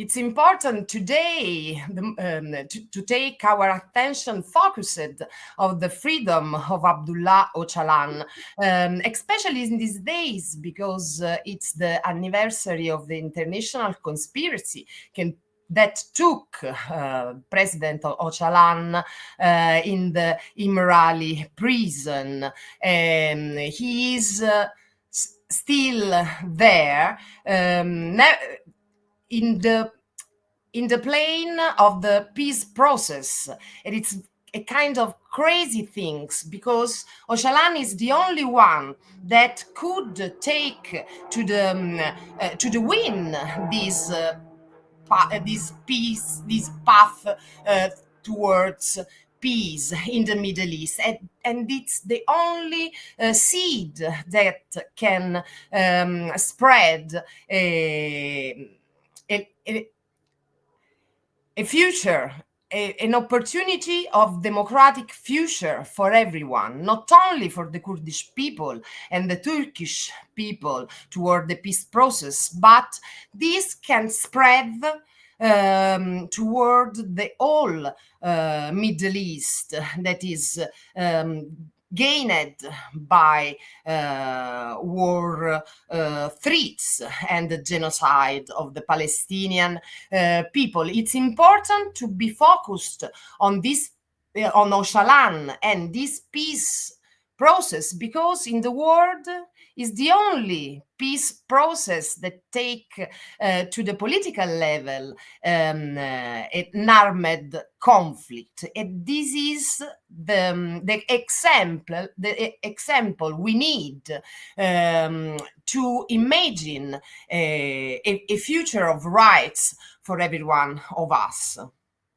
it's important today to take our attention focused on the freedom of Abdullah Öcalan, especially in these days because it's the anniversary of the international conspiracy that took President Öcalan in the İmralı prison. He is still there in the plane of the peace process, and it's a kind of crazy things because Öcalan is the only one that could take to the win this path towards peace in the Middle East, and it's the only seed that can spread a future, an opportunity of democratic future for everyone, not only for the Kurdish people and the Turkish people toward the peace process, but this can spread toward the whole Middle East that is gained by war threats and the genocide of the Palestinian people. It's important to be focused on this, on Öcalan and this peace process, because in the world is the only peace process that take to the political level an armed conflict. And this is the example we need to imagine a future of rights for every one of us.